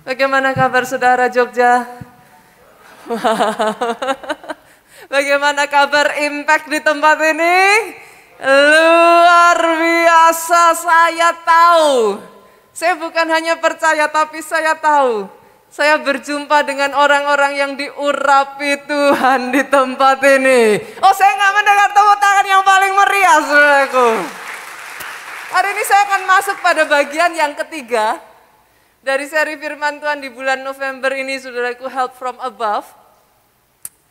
Bagaimana kabar saudara Jogja? Bagaimana kabar impact di tempat ini? Luar biasa, saya tahu. Saya bukan hanya percaya tapi saya tahu. Saya berjumpa dengan orang-orang yang diurapi Tuhan di tempat ini. Oh, saya nggak mendengar tepuk tangan yang paling meriah, saudaraku. Hari ini saya akan masuk pada bagian yang ketiga dari seri firman Tuhan di bulan November ini, saudaraku, Help from Above.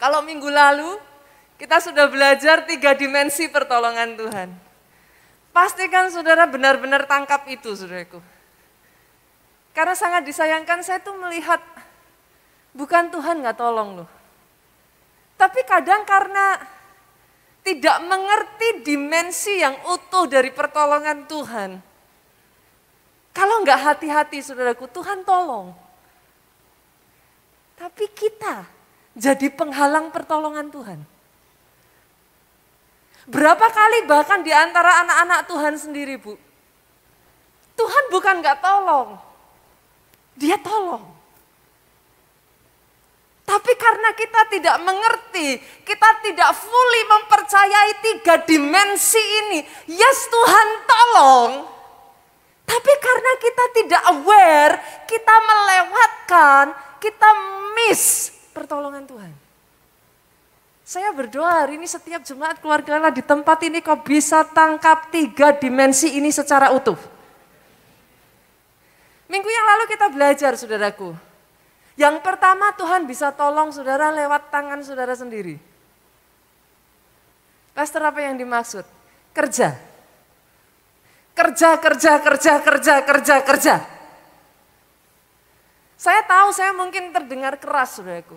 Kalau minggu lalu kita sudah belajar 3 dimensi pertolongan Tuhan. Pastikan saudara benar-benar tangkap itu, saudaraku. Karena sangat disayangkan saya tuh melihat bukan Tuhan nggak tolong loh. Tapi kadang karena tidak mengerti dimensi yang utuh dari pertolongan Tuhan. Kalau nggak hati-hati saudaraku, Tuhan tolong. Tapi kita jadi penghalang pertolongan Tuhan. Berapa kali bahkan di antara anak-anak Tuhan sendiri, Bu. Tuhan bukan nggak tolong. Dia tolong. Tapi karena kita tidak mengerti, kita tidak fully mempercayai 3 dimensi ini. Yes, Tuhan tolong. Tapi karena kita tidak aware, kita melewatkan, kita miss pertolongan Tuhan. Saya berdoa hari ini setiap jemaat keluarga di tempat ini kau bisa tangkap 3 dimensi ini secara utuh. Minggu yang lalu kita belajar, saudaraku. Yang pertama, Tuhan bisa tolong saudara lewat tangan saudara sendiri. Pastor, apa yang dimaksud? Kerja. Kerja. Saya tahu saya mungkin terdengar keras, saudaraku.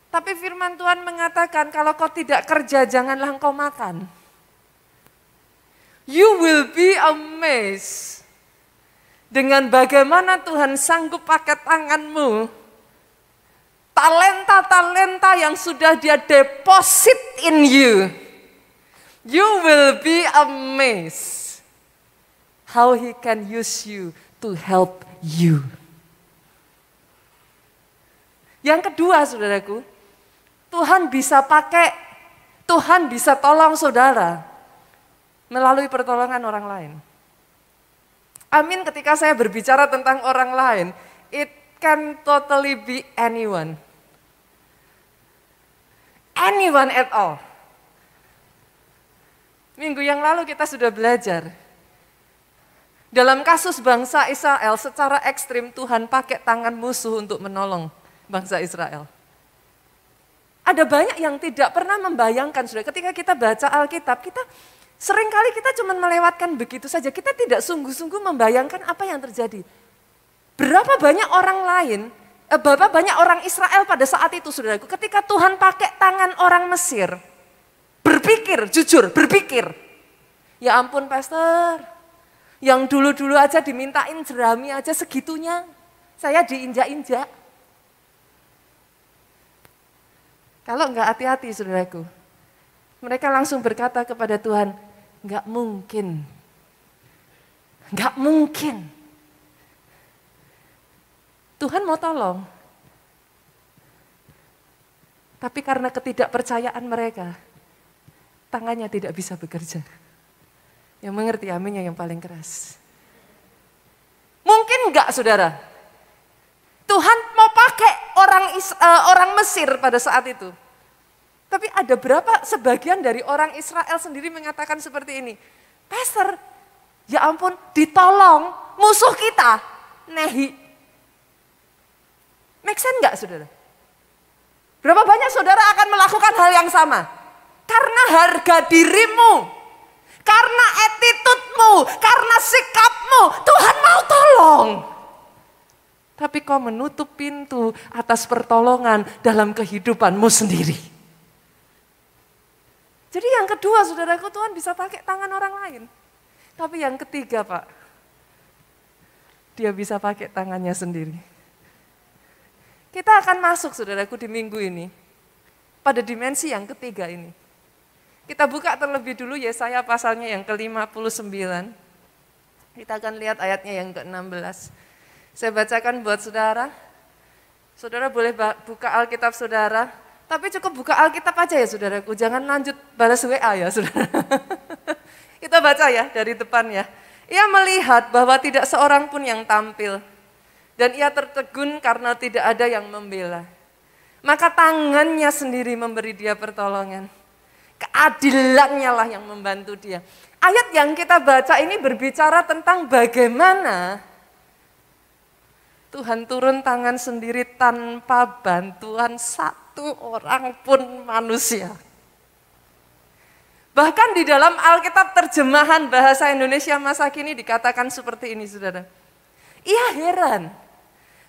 Tapi firman Tuhan mengatakan kalau kau tidak kerja, janganlah engkau makan. You will be amazed dengan bagaimana Tuhan sanggup pakai tanganmu. Talenta-talenta yang sudah dia deposit in you. You will be amazed how he can use you to help you. Yang kedua, saudaraku, Tuhan bisa tolong saudara melalui pertolongan orang lain. Amin, ketika saya berbicara tentang orang lain, it can totally be anyone. Anyone at all. Minggu yang lalu kita sudah belajar. Dalam kasus bangsa Israel secara ekstrim Tuhan pakai tangan musuh untuk menolong bangsa Israel. Ada banyak yang tidak pernah membayangkan, saudara, ketika kita baca Alkitab, seringkali kita cuma melewatkan begitu saja, kita tidak sungguh-sungguh membayangkan apa yang terjadi. Berapa banyak orang Israel pada saat itu, saudaraku, ketika Tuhan pakai tangan orang Mesir, berpikir, ya ampun pastor, yang dulu-dulu aja dimintain jerami aja segitunya, saya diinjak-injak. Kalau enggak hati-hati, saudaraku, mereka langsung berkata kepada Tuhan, enggak mungkin. Tuhan mau tolong. Tapi karena ketidakpercayaan mereka, tangannya tidak bisa bekerja. Yang mengerti aminnya yang paling keras. Mungkin enggak, saudara? Tuhan mau pakai orang Mesir pada saat itu. Tapi ada sebagian dari orang Israel sendiri mengatakan seperti ini. Pastor, ya ampun, ditolong musuh kita, nehi. Make sense enggak, saudara? Berapa banyak saudara akan melakukan hal yang sama? Karena harga dirimu, karena attitude-mu, karena sikapmu, Tuhan mau tolong. Tapi kau menutup pintu atas pertolongan dalam kehidupanmu sendiri. Jadi yang kedua, saudaraku, Tuhan bisa pakai tangan orang lain. Tapi yang ketiga, Pak, dia bisa pakai tangannya sendiri. Kita akan masuk, saudaraku, di minggu ini pada dimensi yang ketiga ini. Kita buka terlebih dulu Yesaya pasalnya yang ke-59. Kita akan lihat ayatnya yang ke-16. Saya bacakan buat saudara. Saudara boleh buka Alkitab saudara. Tapi cukup buka Alkitab aja ya saudaraku. Jangan lanjut balas WA ya saudara. Kita baca ya dari depan ya. Ia melihat bahwa tidak seorang pun yang tampil. Dan ia tertegun karena tidak ada yang membela. Maka tangannya sendiri memberi dia pertolongan. Keadilannya lah yang membantu dia. Ayat yang kita baca ini berbicara tentang bagaimana Tuhan turun tangan sendiri tanpa bantuan satu orang pun manusia. Bahkan di dalam Alkitab terjemahan bahasa Indonesia masa kini dikatakan seperti ini saudara. Ia heran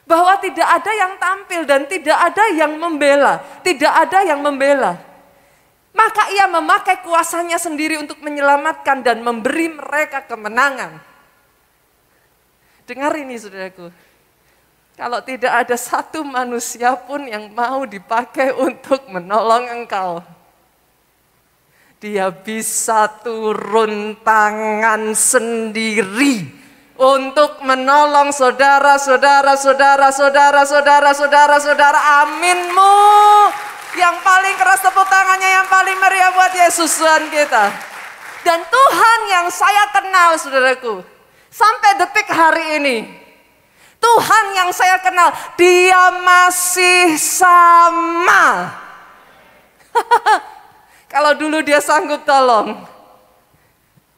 bahwa tidak ada yang tampil dan tidak ada yang membela. Tidak ada yang membela. Maka ia memakai kuasanya sendiri untuk menyelamatkan dan memberi mereka kemenangan. Dengar ini saudaraku. Kalau tidak ada satu manusia pun yang mau dipakai untuk menolong engkau, dia bisa turun tangan sendiri untuk menolong saudara-saudara, saudara-saudara, aminmu. Yang paling keras tepuk tangannya, yang paling meriah buat Yesus Tuhan kita. Dan Tuhan yang saya kenal saudaraku, sampai detik hari ini, Tuhan yang saya kenal, dia masih sama. Kalau dulu dia sanggup tolong,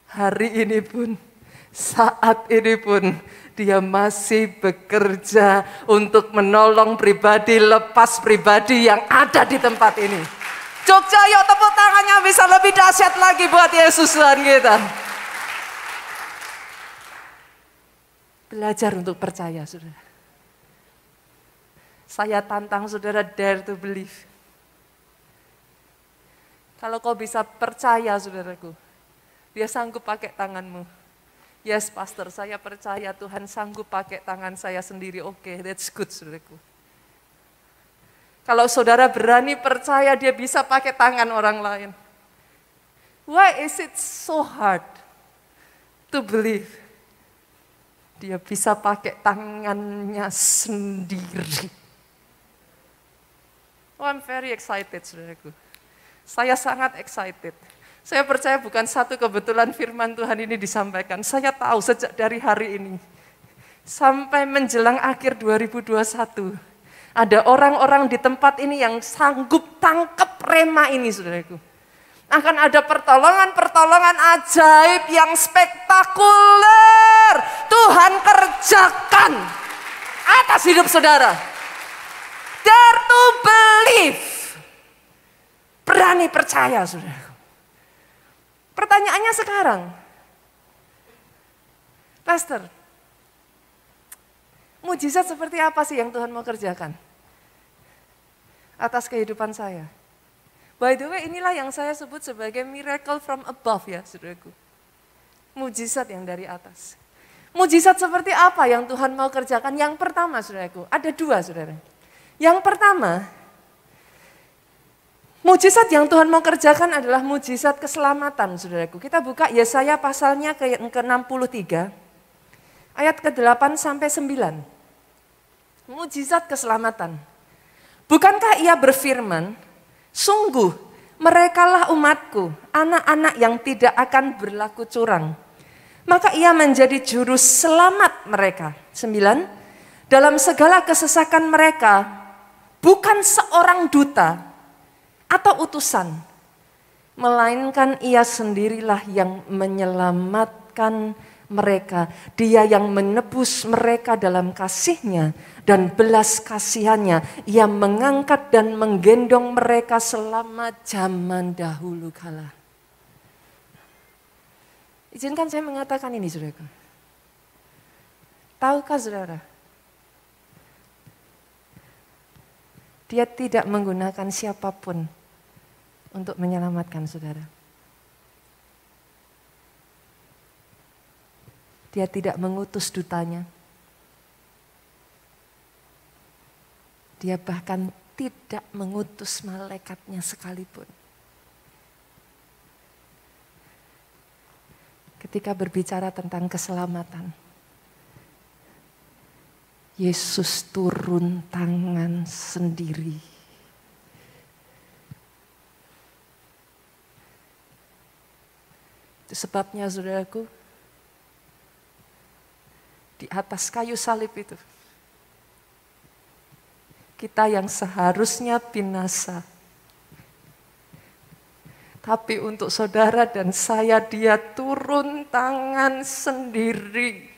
hari ini pun, saat ini pun, dia masih bekerja untuk menolong pribadi lepas pribadi yang ada di tempat ini. Jogja, yuk tepuk tangannya bisa lebih dahsyat lagi buat Yesus Tuhan kita. Belajar untuk percaya, saudara. Saya tantang saudara, dare to believe. Kalau kau bisa percaya, saudaraku, dia sanggup pakai tanganmu. Yes, pastor, saya percaya Tuhan sanggup pakai tangan saya sendiri. Oke, that's good, saudaraku. Kalau saudara berani percaya dia bisa pakai tangan orang lain. Why is it so hard to believe? Dia bisa pakai tangannya sendiri. Oh, I'm very excited, saudaraku. Saya sangat excited. Saya percaya bukan satu kebetulan firman Tuhan ini disampaikan. Saya tahu sejak dari hari ini sampai menjelang akhir 2021, ada orang-orang di tempat ini yang sanggup tangkap rema ini, saudaraku. Akan ada pertolongan-pertolongan ajaib yang spektakuler. Tuhan kerjakan atas hidup saudara. Dare to believe. Berani percaya, saudara. Pertanyaannya sekarang, Pastor, mujizat seperti apa sih yang Tuhan mau kerjakan atas kehidupan saya? By the way, inilah yang saya sebut sebagai miracle from above ya, saudaraku. Mujizat yang dari atas. Mujizat seperti apa yang Tuhan mau kerjakan? Yang pertama, saudaraku, ada dua, saudara. Yang pertama, mujizat yang Tuhan mau kerjakan adalah mujizat keselamatan, saudaraku. Kita buka Yesaya pasalnya ke-63, ayat ke-8 sampai 9. Mujizat keselamatan. Bukankah ia berfirman, sungguh, merekalah umatku, anak-anak yang tidak akan berlaku curang. Maka ia menjadi juru selamat mereka. 9. Dalam segala kesesakan mereka, bukan seorang duta atau utusan, melainkan ia sendirilah yang menyelamatkan mereka. Dia yang menebus mereka dalam kasih-Nya dan belas kasihannya. Ia mengangkat dan menggendong mereka selama zaman dahulu kala. Izinkan saya mengatakan ini, saudara. Tahukah saudara? Dia tidak menggunakan siapapun untuk menyelamatkan saudara. Dia tidak mengutus dutanya. Dia bahkan tidak mengutus malaikatnya sekalipun. Ketika berbicara tentang keselamatan, Yesus turun tangan sendiri. Itu sebabnya saudaraku, di atas kayu salib itu, kita yang seharusnya binasa, tapi untuk saudara dan saya dia turun tangan sendiri.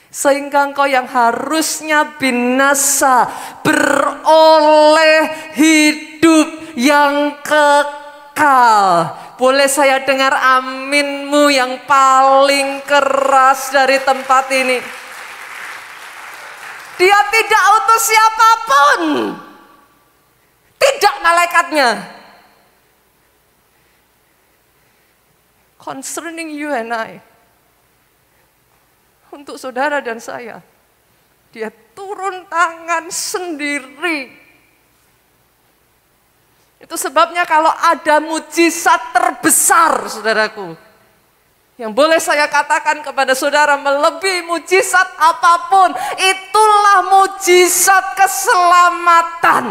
Sehingga engkau yang harusnya binasa beroleh hidup yang kekal. Boleh saya dengar aminmu yang paling keras dari tempat ini? Dia tidak utus siapapun. Tidak malaikatnya. Concerning you and I. Untuk saudara dan saya. Dia turun tangan sendiri. Itu sebabnya kalau ada mujizat terbesar, saudaraku, yang boleh saya katakan kepada saudara melebihi mujizat apapun, itulah mujizat keselamatan.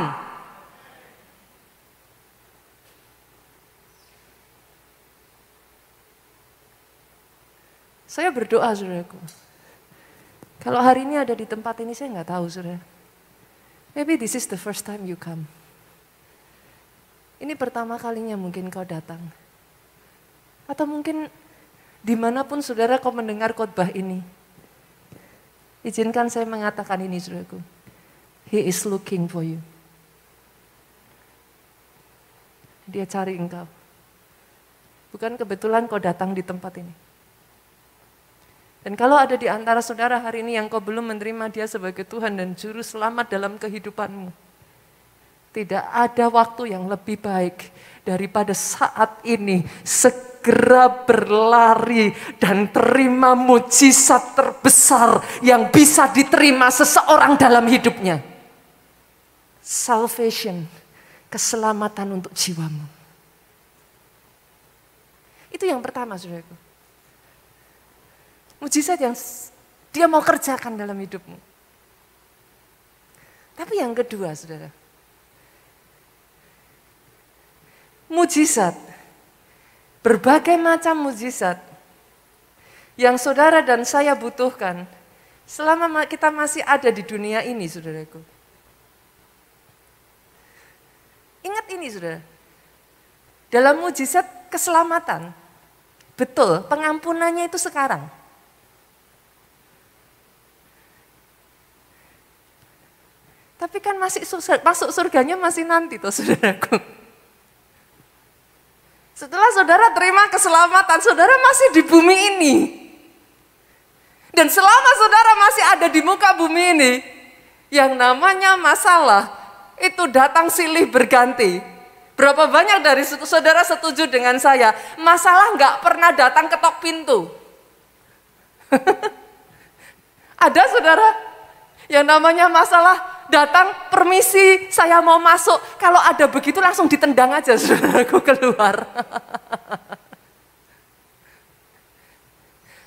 Saya berdoa, saudaraku. Kalau hari ini ada di tempat ini, saya nggak tahu, saudara. Maybe this is the first time you come. Ini pertama kalinya mungkin kau datang. Atau mungkin dimanapun saudara kau mendengar khotbah ini. Izinkan saya mengatakan ini, saudaraku. He is looking for you. Dia cari engkau. Bukan kebetulan kau datang di tempat ini. Dan kalau ada di antara saudara hari ini yang kau belum menerima dia sebagai Tuhan dan Juru Selamat dalam kehidupanmu, tidak ada waktu yang lebih baik daripada saat ini segera berlari dan terima mujizat terbesar yang bisa diterima seseorang dalam hidupnya. Salvation, keselamatan untuk jiwamu. Itu yang pertama, saudaraku. Mujizat yang dia mau kerjakan dalam hidupmu. Tapi yang kedua, saudara. Mujizat, berbagai macam mujizat yang saudara dan saya butuhkan selama kita masih ada di dunia ini, saudaraku. Ingat ini, saudara. Dalam mujizat keselamatan, betul, pengampunannya itu sekarang. Tapi kan masuk surganya masih nanti toh, saudaraku. Setelah saudara terima keselamatan, saudara masih di bumi ini. Dan selama saudara masih ada di muka bumi ini, yang namanya masalah itu datang silih berganti. Berapa banyak dari saudara setuju dengan saya, masalah nggak pernah datang ketok pintu. Ada saudara yang namanya masalah datang, permisi saya mau masuk. Kalau ada begitu langsung ditendang aja saudaraku keluar.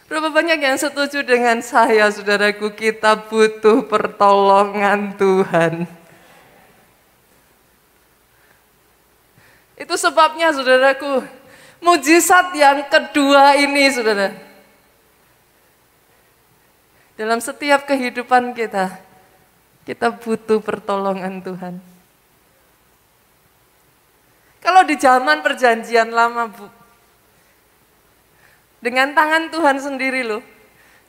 Berapa banyak yang setuju dengan saya, saudaraku, kita butuh pertolongan Tuhan. Itu sebabnya, saudaraku, mujizat yang kedua ini, saudara. Dalam setiap kehidupan kita butuh pertolongan Tuhan. Kalau di zaman perjanjian lama, Bu, dengan tangan Tuhan sendiri loh,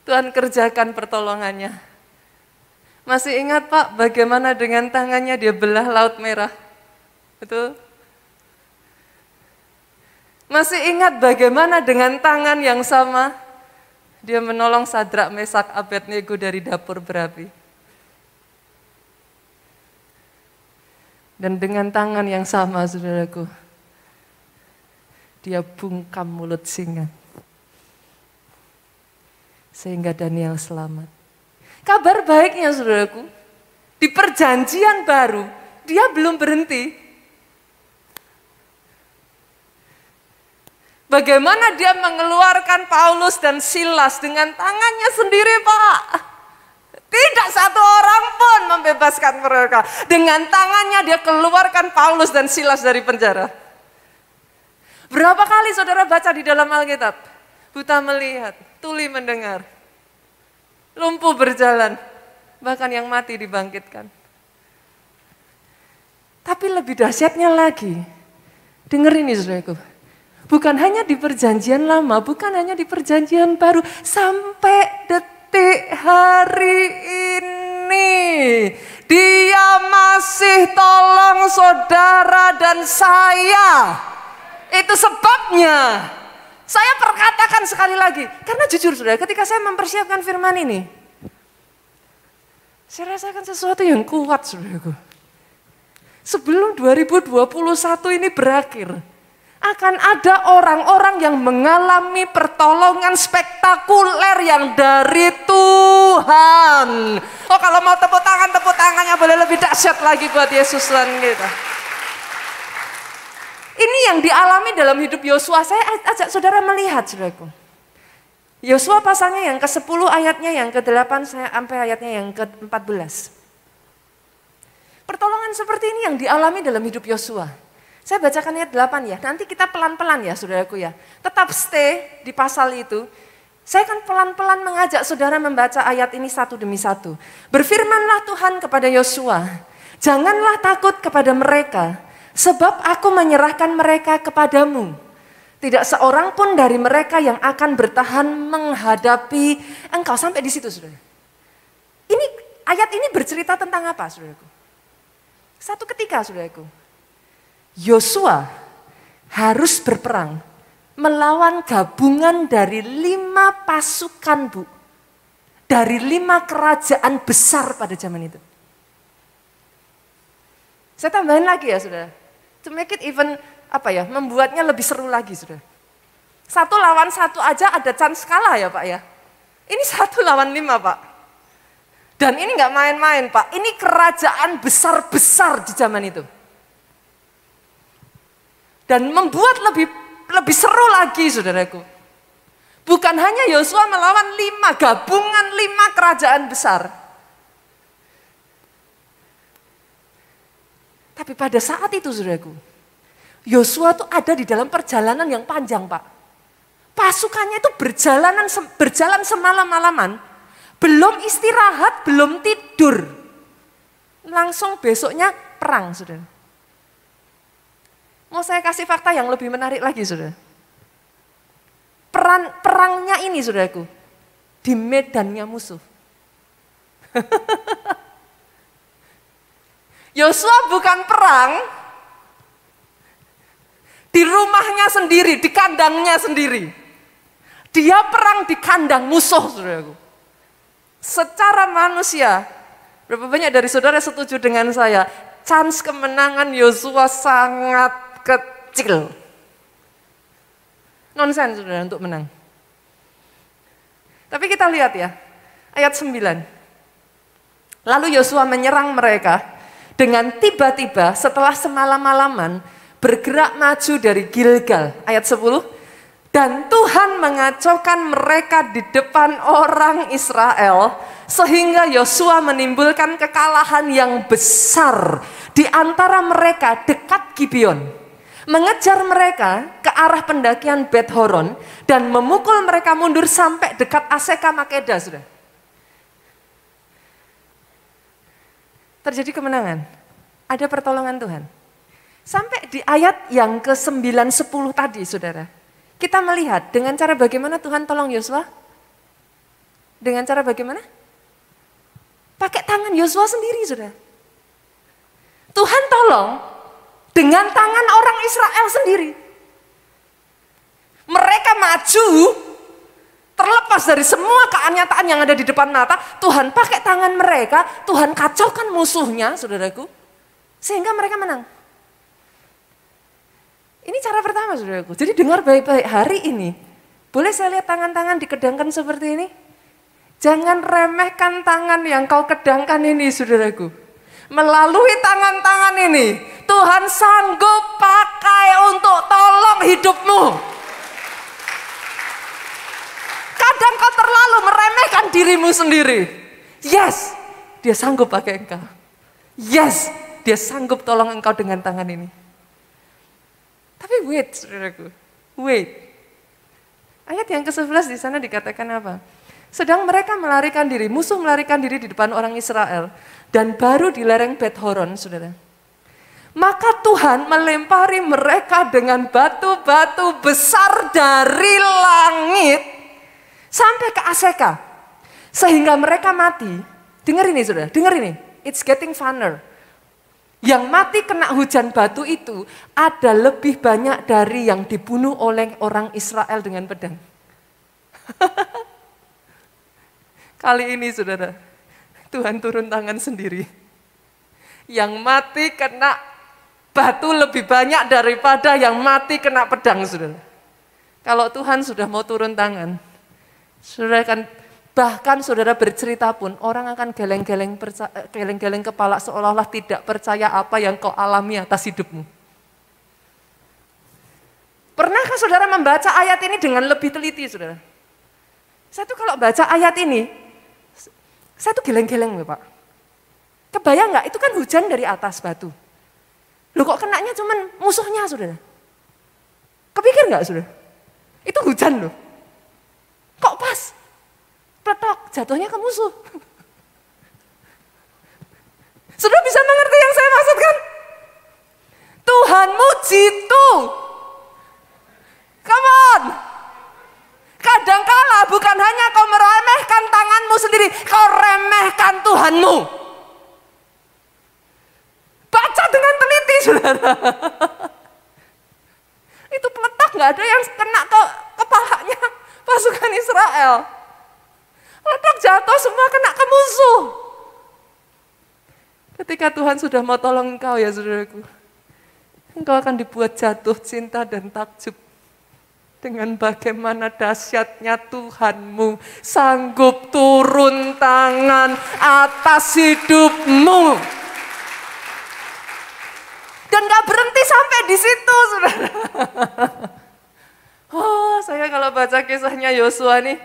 Tuhan kerjakan pertolongannya. Masih ingat Pak, bagaimana dengan tangannya dia belah Laut Merah? Betul? Masih ingat bagaimana dengan tangan yang sama, dia menolong Sadrak, Mesak, Abednego dari dapur berapi? Dan dengan tangan yang sama, saudaraku, dia bungkam mulut singa. Sehingga Daniel selamat. Kabar baiknya, saudaraku, di perjanjian baru, dia belum berhenti. Bagaimana dia mengeluarkan Paulus dan Silas dengan tangannya sendiri, Pak. Tidak satu orang pun membebaskan mereka. Dengan tangannya dia keluarkan Paulus dan Silas dari penjara. Berapa kali saudara baca di dalam Alkitab? Buta melihat, tuli mendengar, lumpuh berjalan, bahkan yang mati dibangkitkan. Tapi lebih dahsyatnya lagi, dengar ini saudaraku. Bukan hanya di perjanjian lama, bukan hanya di perjanjian baru, sampai detik hari ini. Dia masih tolong saudara dan saya. Itu sebabnya. Saya perkatakan sekali lagi. Karena jujur saudara, ketika saya mempersiapkan firman ini, saya rasakan sesuatu yang kuat saudaraku. Sebelum 2021 ini berakhir, akan ada orang-orang yang mengalami pertolongan spektakuler yang dari Tuhan. Oh, kalau mau tepuk tangannya boleh lebih dahsyat lagi buat Yesus Tuhan kita. Ini yang dialami dalam hidup Yosua. Saya ajak saudara melihat, saudaraku. Yosua pasalnya yang ke-10, ayatnya yang ke-8 sampai ayatnya yang ke-14. Pertolongan seperti ini yang dialami dalam hidup Yosua. Saya bacakan ayat 8 ya. Nanti kita pelan-pelan ya saudaraku ya. Tetap stay di pasal itu. Saya akan pelan-pelan mengajak saudara membaca ayat ini satu demi satu. Berfirmanlah Tuhan kepada Yosua, janganlah takut kepada mereka, sebab aku menyerahkan mereka kepadamu. Tidak seorang pun dari mereka yang akan bertahan menghadapi engkau. Sampai di situ saudara. Ayat ini bercerita tentang apa saudaraku? Satu ketika saudaraku, Yosua harus berperang melawan gabungan dari 5 pasukan dari 5 kerajaan besar pada zaman itu. Saya tambahin lagi ya saudara, to make it even membuatnya lebih seru lagi saudara. 1 lawan 1 aja ada chance kalah ya Pak ya. Ini 1 lawan 5 Pak. Dan ini nggak main-main Pak, ini kerajaan besar-besar di zaman itu. Dan membuat lebih seru lagi saudaraku. Bukan hanya Yosua melawan 5 gabungan 5 kerajaan besar. Tapi pada saat itu saudaraku, Yosua tuh ada di dalam perjalanan yang panjang Pak. Pasukannya itu berjalan semalam-malaman. Belum istirahat, belum tidur. Langsung besoknya perang saudara. Mau saya kasih fakta yang lebih menarik lagi saudara. Perangnya ini saudaraku, di medannya musuh. Yosua bukan perang di rumahnya sendiri, di kandangnya sendiri. Dia perang di kandang musuh saudaraku. Secara manusia, berapa banyak dari saudara setuju dengan saya, chance kemenangan Yosua sangat kecil. Nonsense saudara untuk menang. Tapi kita lihat ya, ayat 9. Lalu Yosua menyerang mereka dengan tiba-tiba setelah semalam-malaman bergerak maju dari Gilgal. Ayat 10. Dan Tuhan mengacaukan mereka di depan orang Israel sehingga Yosua menimbulkan kekalahan yang besar di antara mereka dekat Gibeon. Mengejar mereka ke arah pendakian Bet Horon dan memukul mereka mundur sampai dekat Aseka Makeda. Sudah. Terjadi kemenangan. Ada pertolongan Tuhan. Sampai di ayat yang ke-9, 10 tadi saudara. Kita melihat dengan cara bagaimana Tuhan tolong Yosua. Dengan cara bagaimana? Pakai tangan Yosua sendiri saudara. Tuhan tolong dengan tangan orang Israel sendiri. Mereka maju, terlepas dari semua kenyataan yang ada di depan mata, Tuhan pakai tangan mereka, Tuhan kacaukan musuhnya, saudaraku, sehingga mereka menang. Ini cara pertama, saudaraku. Jadi dengar baik-baik, hari ini, boleh saya lihat tangan-tangan dikedangkan seperti ini? Jangan remehkan tangan yang kau kedangkan ini, saudaraku. Melalui tangan-tangan ini, Tuhan sanggup pakai untuk tolong hidupmu. Kadang kau terlalu meremehkan dirimu sendiri. Yes, dia sanggup pakai engkau. Yes, dia sanggup tolong engkau dengan tangan ini. Tapi wait, saudaraku, wait. Ayat yang ke-11 di sana dikatakan apa? Sedang mereka melarikan diri, musuh melarikan diri di depan orang Israel. Dan baru di lereng Bet Horon, saudara. Maka Tuhan melempari mereka dengan batu-batu besar dari langit sampai ke Aseka. Sehingga mereka mati. Dengar ini saudara, dengar ini. It's getting funner. Yang mati kena hujan batu itu ada lebih banyak dari yang dibunuh oleh orang Israel dengan pedang. Kali ini saudara, Tuhan turun tangan sendiri. Yang mati kena batu lebih banyak daripada yang mati kena pedang, saudara. Kalau Tuhan sudah mau turun tangan, saudara akan, bahkan saudara bercerita pun, orang akan geleng-geleng kepala seolah-olah tidak percaya apa yang kau alami atas hidupmu. Pernahkah saudara membaca ayat ini dengan lebih teliti, saudara? Saya tuh kalau baca ayat ini, saya tuh geleng-geleng, Pak. Kebayang nggak? Itu kan hujan dari atas batu. Loh kok kenanya cuman musuhnya, saudara? Kepikir nggak, saudara? Itu hujan loh. Kok pas? Pletok, jatuhnya ke musuh. Saudara bisa mengerti yang saya maksudkan? Tuhanmu jitu. Come on. Kadangkala bukan hanya kau meremehkan tanganmu sendiri, kau remehkan Tuhanmu. Baca dengan teliti, saudara. Itu peletak, nggak ada yang kena ke kepalanya pasukan Israel. Peletak jatuh semua kena ke musuh. Ketika Tuhan sudah mau tolong engkau ya saudaraku, engkau akan dibuat jatuh cinta dan takjub dengan bagaimana dahsyatnya Tuhanmu sanggup turun tangan atas hidupmu. Dan gak berhenti sampai di situ, saudara. Oh, saya kalau baca kisahnya Yosua nih,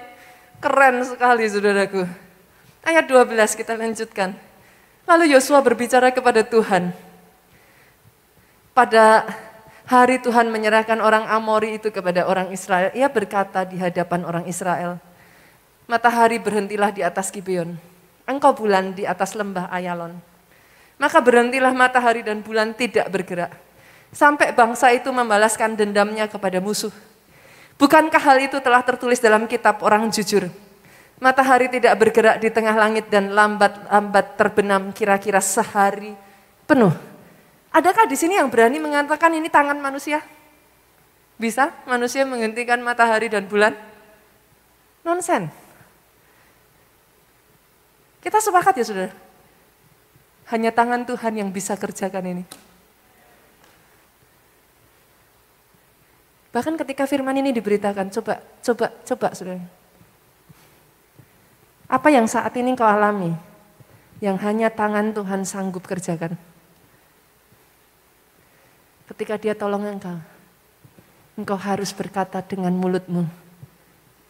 keren sekali, saudaraku. Ayat 12 kita lanjutkan. Lalu Yosua berbicara kepada Tuhan. Pada hari Tuhan menyerahkan orang Amori itu kepada orang Israel. Ia berkata di hadapan orang Israel, matahari berhentilah di atas Gibeon, engkau bulan di atas lembah Ayalon. Maka berhentilah matahari dan bulan tidak bergerak, sampai bangsa itu membalaskan dendamnya kepada musuh. Bukankah hal itu telah tertulis dalam kitab orang jujur? Matahari tidak bergerak di tengah langit dan lambat-lambat terbenam kira-kira sehari penuh. Adakah di sini yang berani mengatakan ini tangan manusia? Bisa manusia menghentikan matahari dan bulan? Nonsen. Kita sepakat ya saudara? Hanya tangan Tuhan yang bisa kerjakan ini. Bahkan ketika firman ini diberitakan, coba saudara. Apa yang saat ini kau alami? Yang hanya tangan Tuhan sanggup kerjakan. Ketika dia tolong engkau harus berkata dengan mulutmu,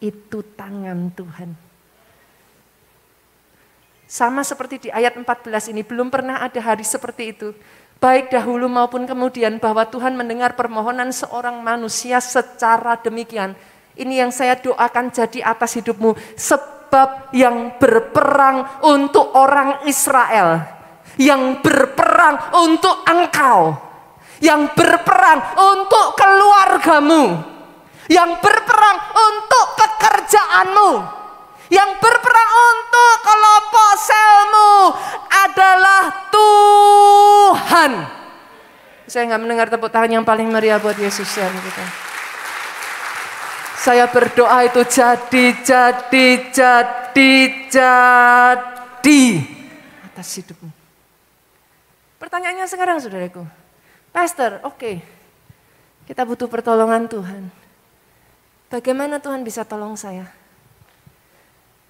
itu tangan Tuhan. Sama seperti di ayat 14 ini, belum pernah ada hari seperti itu. Baik dahulu maupun kemudian bahwa Tuhan mendengar permohonan seorang manusia secara demikian. Ini yang saya doakan jadi atas hidupmu. Sebab yang berperang untuk orang Israel. Yang berperang untuk engkau. Yang berperang untuk keluargamu. Yang berperang untuk pekerjaanmu. Yang berperang untuk kelompok selmu adalah Tuhan. Saya nggak mendengar tepuk tangan yang paling meriah buat Yesus ya kita. Saya berdoa itu jadi atas hidupmu. Pertanyaannya sekarang saudaraku, Pastor, oke, kita butuh pertolongan Tuhan. Bagaimana Tuhan bisa tolong saya?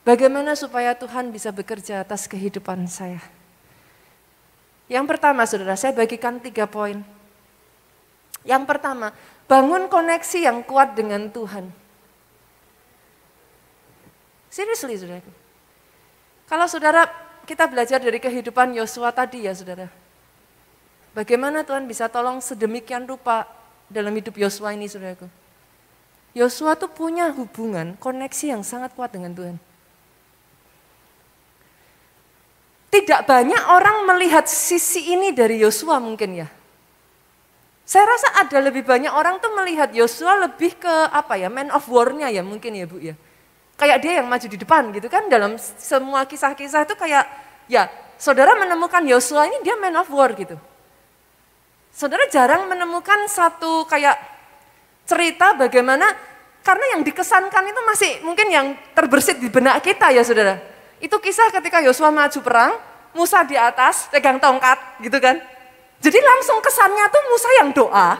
Bagaimana supaya Tuhan bisa bekerja atas kehidupan saya? Yang pertama saudara, saya bagikan 3 poin. Yang pertama, bangun koneksi yang kuat dengan Tuhan. Seriously saudara. Kalau saudara, kita belajar dari kehidupan Yosua tadi ya saudara. Bagaimana Tuhan bisa tolong sedemikian rupa dalam hidup Yosua ini saudaraku. Yosua tuh punya hubungan, koneksi yang sangat kuat dengan Tuhan. Tidak banyak orang melihat sisi ini dari Yosua mungkin ya. Saya rasa ada lebih banyak orang tuh melihat Yosua lebih ke man of war-nya ya mungkin ya Bu ya. Kayak dia yang maju di depan gitu kan, dalam semua kisah-kisah itu kayak ya saudara menemukan Yosua ini dia man of war gitu. Saudara jarang menemukan satu kayak cerita bagaimana, karena yang dikesankan itu masih mungkin yang terbersit di benak kita ya saudara. Itu kisah ketika Yosua maju perang, Musa di atas pegang tongkat gitu kan. Jadi langsung kesannya tuh Musa yang doa,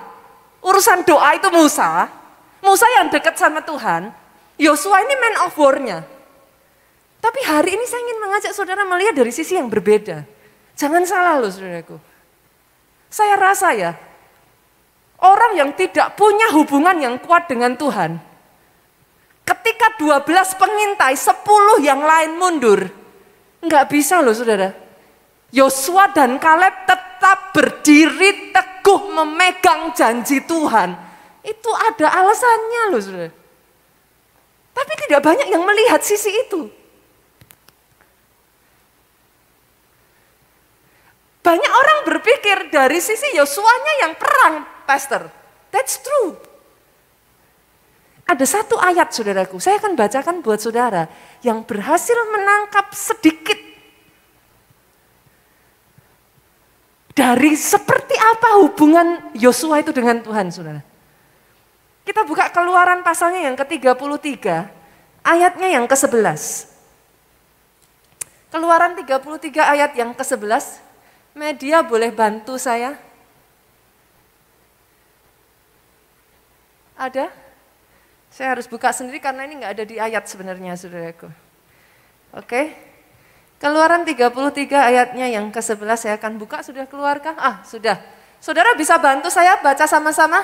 urusan doa itu Musa yang dekat sama Tuhan, Yosua ini man of war-nya. Tapi hari ini saya ingin mengajak saudara melihat dari sisi yang berbeda. Jangan salah loh saudaraku. Saya rasa ya, orang yang tidak punya hubungan yang kuat dengan Tuhan, ketika 12 pengintai, 10 yang lain mundur, enggak bisa loh saudara. Yosua dan Kaleb tetap berdiri teguh memegang janji Tuhan. Itu ada alasannya loh saudara. Tapi tidak banyak yang melihat sisi itu. Banyak orang berpikir dari sisi Yosuanya yang perang, Pastor. That's true. Ada satu ayat saudaraku, saya akan bacakan buat saudara yang berhasil menangkap sedikit dari seperti apa hubungan Yosua itu dengan Tuhan saudara. Kita buka Keluaran pasalnya yang ke-33, ayatnya yang ke-11. Keluaran 33 ayat yang ke-11, media boleh bantu saya? Ada? Saya harus buka sendiri karena ini nggak ada di ayat sebenarnya saudaraku. Oke. Keluaran 33 ayatnya yang ke-11 saya akan buka, sudah keluarkah? Sudah. Saudara bisa bantu saya baca sama-sama?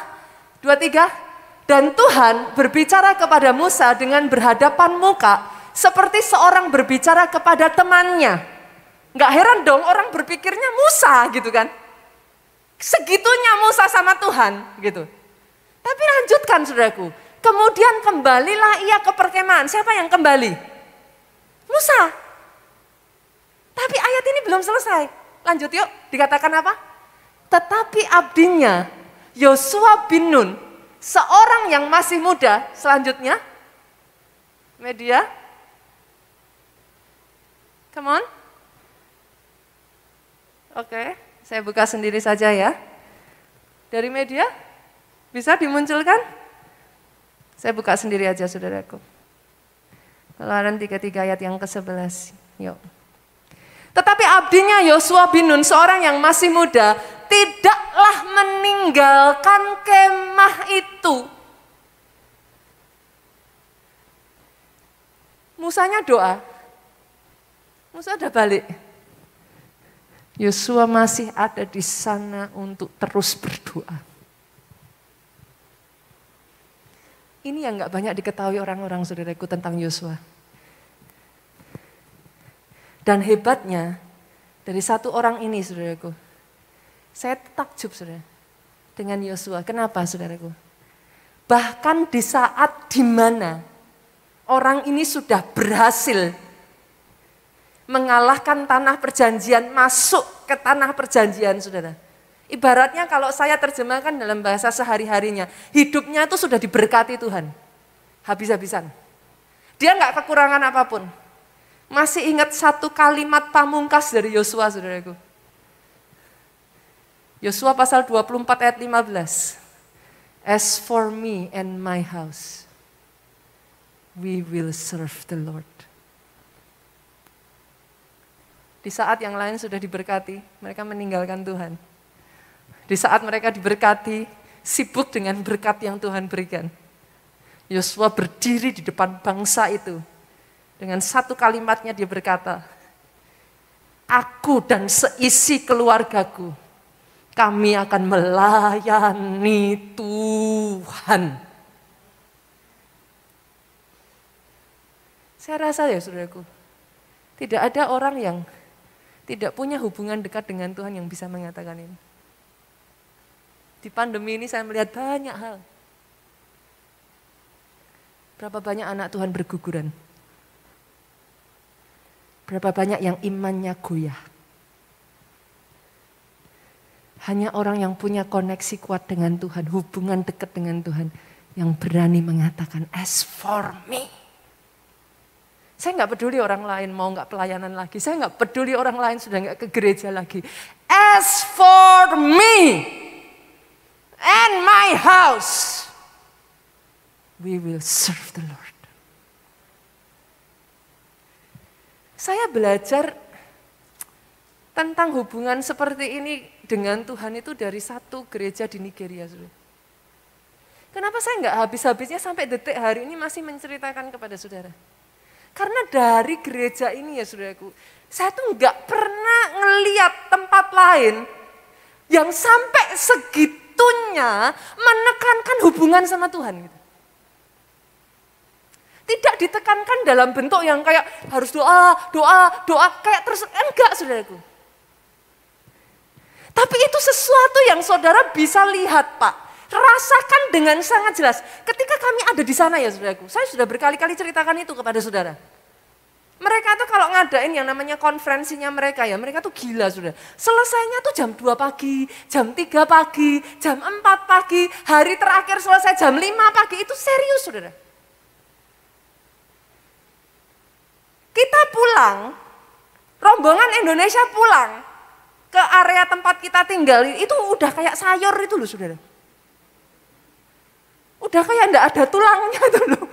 23. Dan Tuhan berbicara kepada Musa dengan berhadapan muka seperti seorang berbicara kepada temannya. Nggak heran dong orang berpikirnya Musa gitu kan. Segitunya Musa sama Tuhan gitu. Tapi lanjutkan saudaraku. Kemudian kembalilah ia ke perkemahan. Siapa yang kembali? Musa. Tapi ayat ini belum selesai. Lanjut yuk, dikatakan apa? Tetapi abdinya Yosua bin Nun, seorang yang masih muda, selanjutnya media. Come on. Oke, saya buka sendiri saja ya. Dari media, bisa dimunculkan? Saya buka sendiri aja saudaraku. Keluaran 33 ayat yang ke-11. Yuk. Tetapi abdinya Yosua bin Nun, seorang yang masih muda, tidaklah meninggalkan kemah itu. Musanya doa. Musa udah balik. Yosua masih ada di sana untuk terus berdoa. Ini yang gak banyak diketahui orang-orang saudaraku tentang Yosua. Dan hebatnya dari satu orang ini saudaraku, saya takjub saudara dengan Yosua. Kenapa saudaraku? Bahkan di saat dimana orang ini sudah berhasil mengalahkan tanah perjanjian, masuk ke tanah perjanjian saudara. Ibaratnya kalau saya terjemahkan dalam bahasa sehari-harinya, hidupnya itu sudah diberkati Tuhan. Habis-habisan. Dia gak kekurangan apapun. Masih ingat satu kalimat pamungkas dari Yosua saudaraku. Yosua pasal 24 ayat 15. As for me and my house, we will serve the Lord. Di saat yang lain sudah diberkati, mereka meninggalkan Tuhan. Di saat mereka diberkati, sibuk dengan berkat yang Tuhan berikan. Yosua berdiri di depan bangsa itu. Dengan satu kalimatnya dia berkata, aku dan seisi keluargaku, kami akan melayani Tuhan. Saya rasa ya saudaraku, Tidak ada orang yang tidak punya hubungan dekat dengan Tuhan yang bisa mengatakan ini. Di pandemi ini saya melihat banyak hal. Berapa banyak anak Tuhan berguguran. Berapa banyak yang imannya goyah. Hanya orang yang punya koneksi kuat dengan Tuhan, hubungan dekat dengan Tuhan, yang berani mengatakan, as for me. Saya nggak peduli orang lain mau nggak pelayanan lagi. Saya nggak peduli orang lain sudah nggak ke gereja lagi. As for me and my house, we will serve the Lord. Saya belajar tentang hubungan seperti ini dengan Tuhan itu dari satu gereja di Nigeria. Kenapa saya nggak habis-habisnya sampai detik hari ini masih menceritakan kepada saudara? Karena dari gereja ini ya saudaraku, saya tuh nggak pernah ngeliat tempat lain yang sampai segitunya menekankan hubungan sama Tuhan. Gitu. Tidak ditekankan dalam bentuk yang kayak harus doa, kayak terus, enggak saudaraku. Tapi itu sesuatu yang saudara bisa lihat Pak. Rasakan dengan sangat jelas. Ketika kami ada di sana ya saudaraku, saya sudah berkali-kali ceritakan itu kepada saudara. Mereka tuh kalau ngadain yang namanya konferensinya mereka ya, mereka tuh gila saudara. Selesainya tuh jam 2 pagi, jam 3 pagi, jam 4 pagi, hari terakhir selesai jam 5 pagi, itu serius saudara. Kita pulang, rombongan Indonesia pulang ke area tempat kita tinggal, itu udah kayak sayur itu loh saudara. Udah kayak enggak ada tulangnya tuh loh.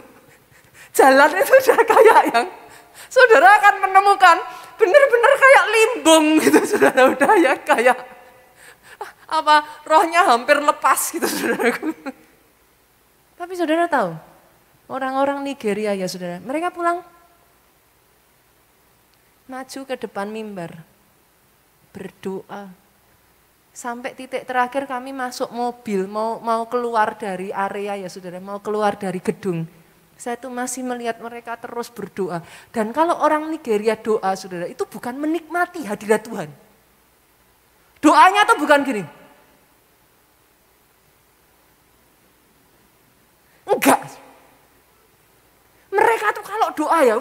Jalan itu udah kayak yang saudara akan menemukan benar-benar kayak limbung gitu saudara. Udah ya kayak apa rohnya hampir lepas gitu saudaraku. Tapi saudara tahu orang-orang Nigeria ya saudara, mereka pulang maju ke depan mimbar berdoa. Sampai titik terakhir kami masuk mobil, mau keluar dari area ya saudara, mau keluar dari gedung. Saya tuh masih melihat mereka terus berdoa. Dan kalau orang Nigeria doa saudara, itu bukan menikmati hadirat Tuhan. Doanya tuh bukan gini. Enggak. Mereka tuh kalau doa ya,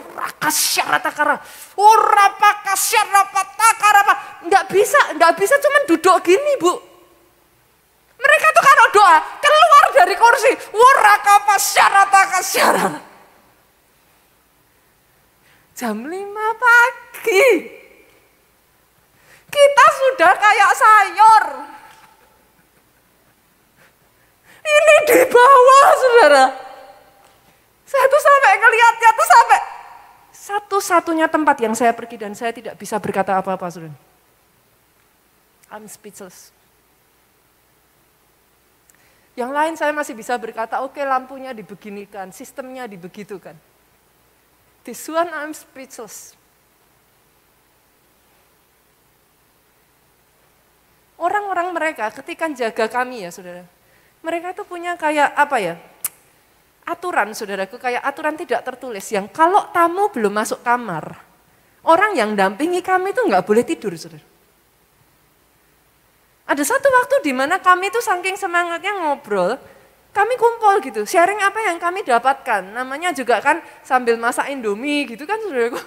enggak bisa cuman duduk gini bu. Mereka tuh kalau doa keluar dari kursi, jam 5 pagi, kita sudah kayak sayur. Ini di bawah saudara. Saya tuh sampai ngelihatnya tuh sampai satu-satunya tempat yang saya pergi dan saya tidak bisa berkata apa-apa saudara. I'm speechless. Yang lain saya masih bisa berkata, oke, lampunya dibeginikan, sistemnya dibegitukan. This one I'm speechless. Orang-orang mereka ketika jaga kami ya saudara, mereka tuh punya kayak apa ya, aturan saudaraku, kayak aturan tidak tertulis yang kalau tamu belum masuk kamar, orang yang dampingi kami tuh nggak boleh tidur saudara. Ada satu waktu di mana kami tuh saking semangatnya ngobrol, kami kumpul gitu, sharing apa yang kami dapatkan. Namanya juga kan sambil masak Indomie gitu kan saudaraku.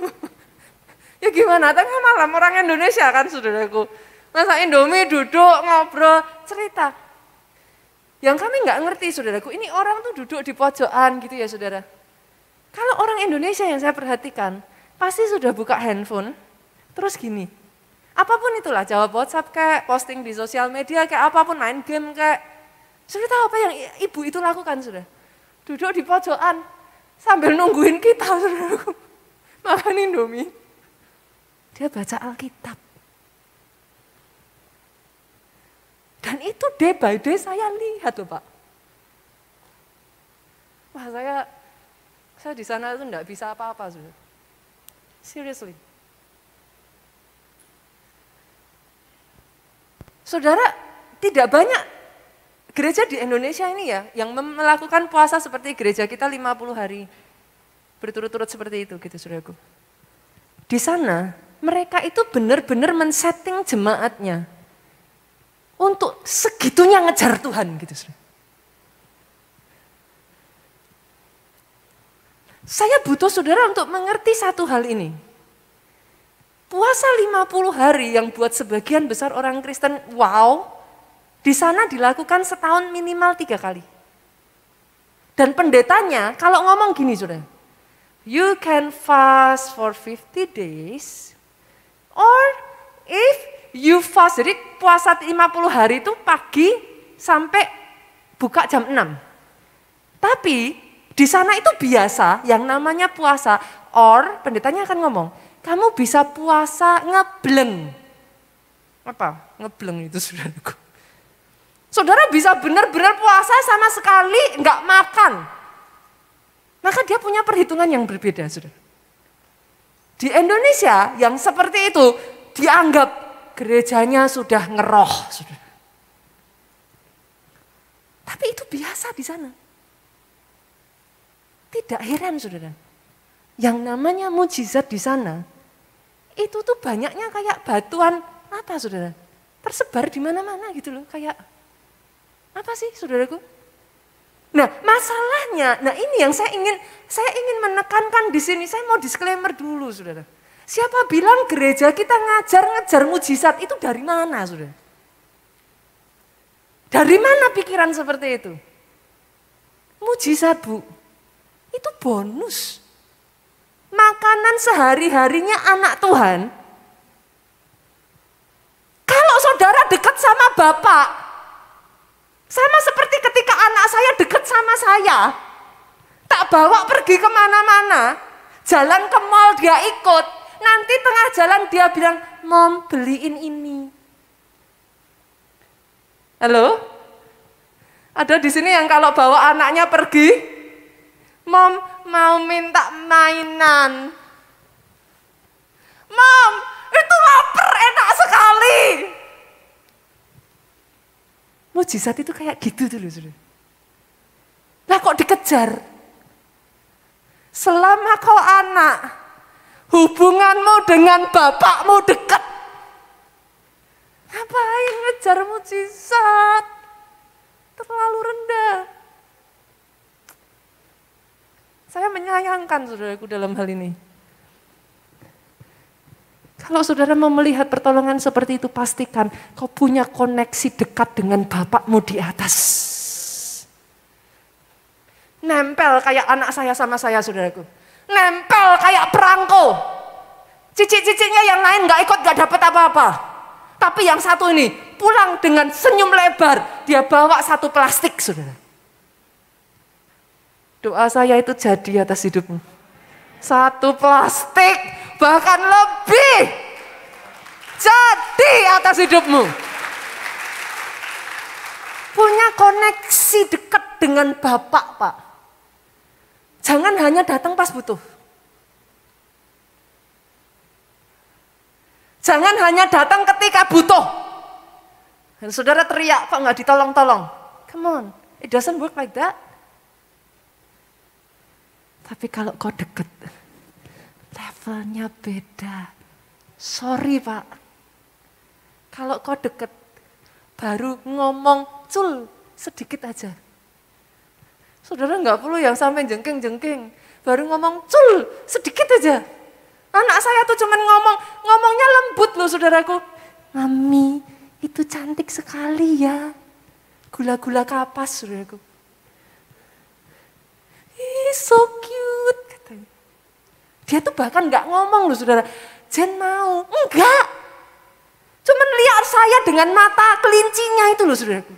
Ya gimana, tengah malam orang Indonesia kan saudaraku. Masak Indomie, duduk, ngobrol, cerita. Yang kami nggak ngerti saudaraku, ini orang tuh duduk di pojokan gitu ya saudara. Kalau orang Indonesia yang saya perhatikan, pasti sudah buka handphone, terus gini. Apapun itulah, jawab WhatsApp kayak, posting di sosial media kayak apapun, main game kayak. Sudah tahu apa yang ibu itu lakukan sudah? Duduk di pojokan sambil nungguin kita saudaraku. Makan Indomie. Dia baca Alkitab. Dan itu day by day saya lihat loh Pak. Wah saya di sana itu enggak bisa apa-apa sudah. Seriously. Saudara, tidak banyak gereja di Indonesia ini ya yang melakukan puasa seperti gereja kita 50 hari berturut-turut seperti itu gitu saudaraku. di sana mereka itu benar-benar men-setting jemaatnya untuk segitunya ngejar Tuhan gitu. Saya butuh saudara untuk mengerti satu hal ini. Puasa 50 hari yang buat sebagian besar orang Kristen, wow, di sana dilakukan setahun minimal 3 kali. Dan pendetanya kalau ngomong gini saudara, you can fast for 50 days, or if you fast, jadi puasa 50 hari itu pagi sampai buka jam 6. Tapi di sana itu biasa yang namanya puasa, or pendetanya akan ngomong, kamu bisa puasa ngebleng. Apa? Ngebleng itu saudaraku. Saudara bisa benar-benar puasa sama sekali enggak makan. Maka dia punya perhitungan yang berbeda, saudara. Di Indonesia yang seperti itu dianggap gerejanya sudah ngeroh, saudara. Tapi itu biasa di sana. Tidak heran saudara, yang namanya mujizat di sana, itu tuh banyaknya kayak batuan, apa saudara, tersebar di mana-mana gitu loh, kayak, apa sih saudaraku? Nah masalahnya, nah ini yang saya ingin menekankan di sini, saya mau disclaimer dulu saudara. Siapa bilang gereja kita ngejar mujizat, itu dari mana saudara? Dari mana pikiran seperti itu? Mujizat bu. Itu bonus. Makanan sehari-harinya anak Tuhan. Kalau saudara dekat sama Bapak, sama seperti ketika anak saya dekat sama saya, tak bawa pergi kemana-mana, jalan ke mall dia ikut, nanti tengah jalan dia bilang, Mom beliin ini. Halo? Ada di sini yang kalau bawa anaknya pergi, Mom mau minta mainan. Mom, itu lapar enak sekali. Mujizat itu kayak gitu dulu, saudara. Lah kok dikejar? Selama kau anak, hubunganmu dengan bapakmu dekat. Ngapain ngejar mujizat? Terlalu rendah. Saya menyayangkan saudaraku dalam hal ini. Kalau saudara mau melihat pertolongan seperti itu, pastikan kau punya koneksi dekat dengan Bapakmu di atas. Nempel kayak anak saya sama saya saudaraku. Nempel kayak perangko. Cicik-ciciknya yang lain gak ikut, gak dapat apa-apa. Tapi yang satu ini pulang dengan senyum lebar. Dia bawa satu plastik saudara. Doa saya itu jadi atas hidupmu. Satu plastik, bahkan lebih. Jadi atas hidupmu. Punya koneksi dekat dengan Bapak, Pak. Jangan hanya datang pas butuh. Jangan hanya datang ketika butuh. Dan saudara teriak, kok nggak ditolong-tolong? Come on, it doesn't work like that. Tapi kalau kau deket, levelnya beda. Sorry Pak, kalau kau deket, baru ngomong cul sedikit aja. Saudara nggak perlu yang sampai jengking-jengking, baru ngomong cul sedikit aja. Anak saya tuh cuman ngomongnya lembut loh saudaraku. Mami, itu cantik sekali ya. Gula-gula kapas saudaraku. So cute katanya. Dia tuh bahkan gak ngomong loh saudara, Jen mau, enggak. Cuman lihat saya dengan mata kelincinya itu loh saudaraku.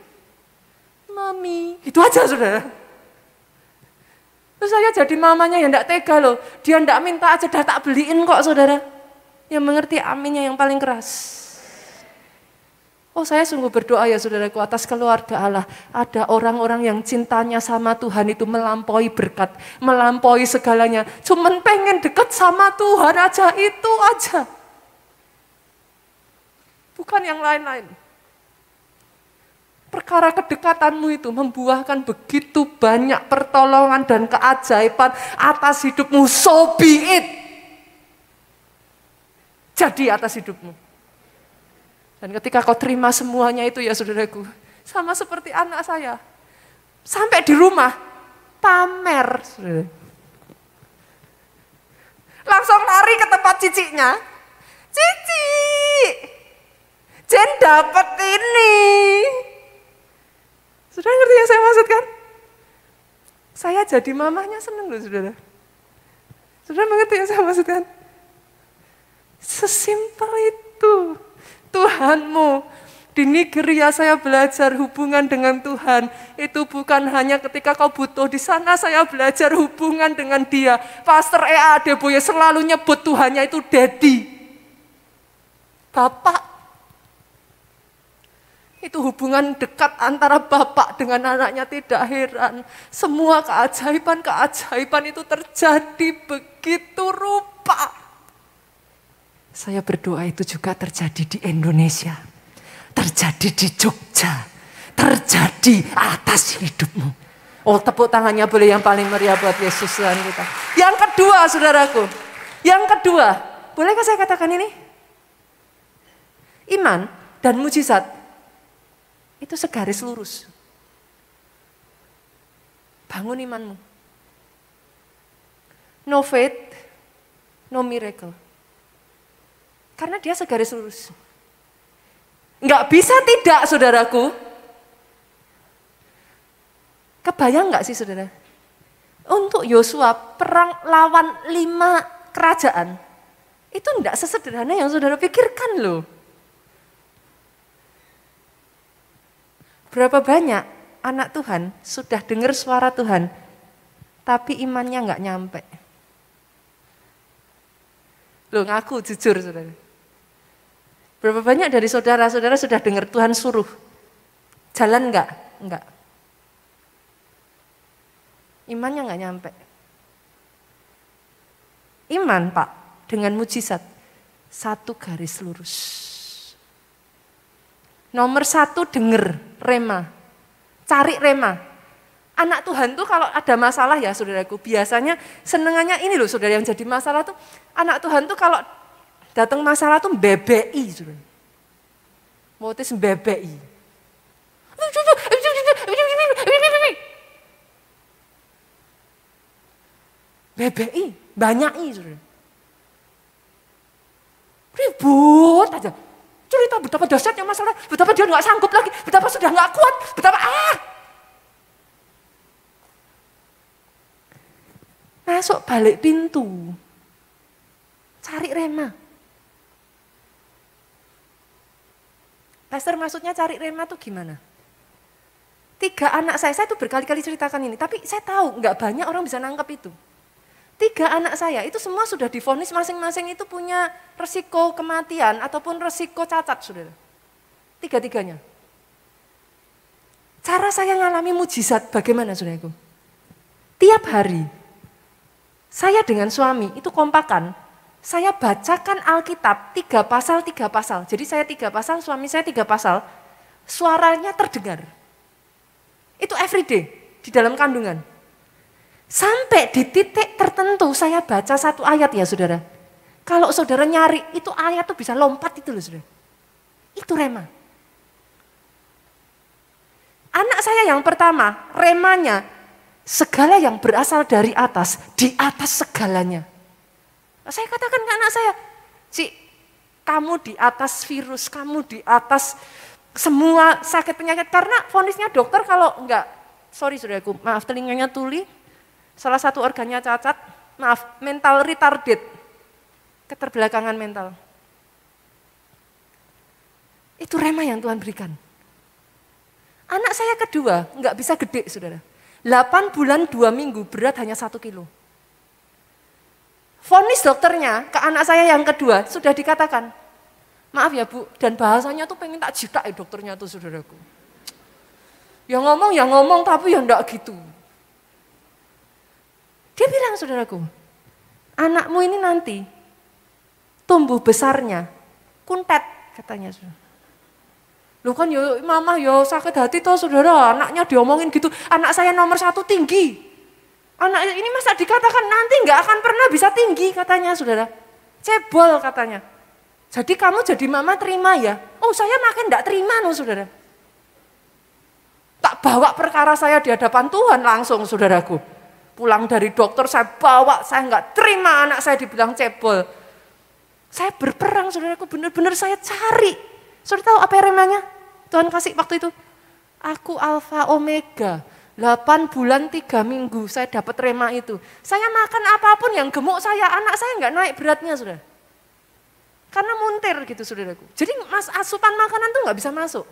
Mami, itu aja saudara. Terus saya jadi mamanya yang gak tega loh, dia gak minta aja dah tak beliin kok saudara. Yang mengerti aminnya yang paling keras. Oh saya sungguh berdoa ya saudaraku atas keluarga Allah. Ada orang-orang yang cintanya sama Tuhan itu melampaui berkat. Melampaui segalanya. Cuman pengen dekat sama Tuhan aja, itu aja. Bukan yang lain-lain. Perkara kedekatanmu itu membuahkan begitu banyak pertolongan dan keajaiban atas hidupmu. So be it. terjadi atas hidupmu. Dan ketika kau terima semuanya itu ya saudaraku, sama seperti anak saya. Sampai di rumah, pamer. Saudara. Langsung lari ke tempat ciciknya. Cici, Jen dapat ini. Saudara ngerti yang saya maksudkan? Saya jadi mamahnya seneng loh saudara. Saudara mengerti yang saya maksudkan? Sesimpel itu. Tuhanmu. Di Nigeria saya belajar hubungan dengan Tuhan. Itu bukan hanya ketika kau butuh. Di sana saya belajar hubungan dengan Dia. Pastor E.A. Adeboye selalu nyebut Tuhannya itu Daddy. Bapak. Itu hubungan dekat antara bapak dengan anaknya, tidak heran. Semua keajaiban-keajaiban itu terjadi begitu rupa. Saya berdoa itu juga terjadi di Indonesia. Terjadi di Jogja. Terjadi atas hidupmu. Oh, tepuk tangannya boleh yang paling meriah buat Yesus Tuhan kita. Yang kedua saudaraku. Yang kedua. Bolehkah saya katakan ini? Iman dan mujizat. Itu segaris lurus. Bangun imanmu. No faith, no miracle. Karena dia segaris lurus. Enggak bisa tidak, saudaraku. Kebayang enggak sih, saudara? Untuk Yosua, perang lawan 5 kerajaan. Itu enggak sesederhana yang saudara pikirkan loh. Berapa banyak anak Tuhan sudah dengar suara Tuhan, tapi imannya enggak nyampe. Loh ngaku jujur saudara. Berapa banyak dari saudara-saudara sudah dengar Tuhan suruh, jalan enggak? Enggak. Imannya enggak nyampe. Iman Pak, dengan mujizat, satu garis lurus. Nomor 1 denger, rema. Cari rema. Anak Tuhan tuh kalau ada masalah ya saudaraku, biasanya senengannya ini loh saudara yang jadi masalah tuh, anak Tuhan tuh kalau datang masalah tuh BBI saudara. Motis BBI. BBI, banyak saudara. Ribut aja. Cerita betapa dahsyatnya masalah, betapa dia nggak sanggup lagi, betapa sudah nggak kuat, betapa Masuk balik pintu, cari rema. Pastor maksudnya cari rema tuh gimana? 3 anak saya tuh berkali-kali ceritakan ini, tapi saya tahu nggak banyak orang bisa nangkep itu. 3 anak saya itu semua sudah divonis masing-masing itu punya resiko kematian ataupun resiko cacat, saudara. 3-tiganya. Cara saya ngalami mujizat bagaimana, saudaraku? Tiap hari, saya dengan suami itu kompakan, saya bacakan Alkitab 3 pasal. Jadi saya 3 pasal, suami saya 3 pasal, suaranya terdengar. Itu everyday, di dalam kandungan. Sampai di titik tertentu saya baca 1 ayat ya saudara. Kalau saudara nyari itu ayat tuh bisa lompat itu loh saudara. Itu rema. Anak saya yang pertama, remanya segala yang berasal dari atas, di atas segalanya. Saya katakan ke anak saya, Ci, kamu di atas virus, kamu di atas semua sakit penyakit. Karena vonisnya dokter kalau enggak, sorry saudaraku, maaf telinganya tuli, salah satu organnya cacat, maaf, mental retarded, keterbelakangan mental. Itu rema yang Tuhan berikan. Anak saya kedua, enggak bisa gede saudara. 8 bulan 2 minggu, berat hanya 1 kilo. Vonis dokternya ke anak saya yang kedua, sudah dikatakan, maaf ya Bu, dan bahasanya tuh pengen tak jitak ya dokternya tuh saudaraku. Ya ngomong, tapi ya enggak gitu. Dia bilang saudaraku, anakmu ini nanti tumbuh besarnya kuntet katanya. Loh kan ya mama ya sakit hati toh saudara, anaknya diomongin gitu. Anak saya nomor 1 tinggi. Anak ini masa dikatakan nanti nggak akan pernah bisa tinggi katanya saudara. Cebol katanya. Jadi kamu jadi mama terima ya? Oh saya makin enggak terima loh saudara. Tak bawa perkara saya di hadapan Tuhan langsung saudaraku. Pulang dari dokter saya bawa, saya enggak terima anak saya dibilang cebol. Saya berperang saudaraku, benar-benar saya cari. Saudara tahu apa remanya? Tuhan kasih waktu itu. Aku alfa omega, 8 bulan 3 minggu saya dapat rema itu. Saya makan apapun yang gemuk saya, anak saya enggak naik beratnya saudara. Karena muntir gitu saudaraku. Jadi asupan makanan tuh enggak bisa masuk.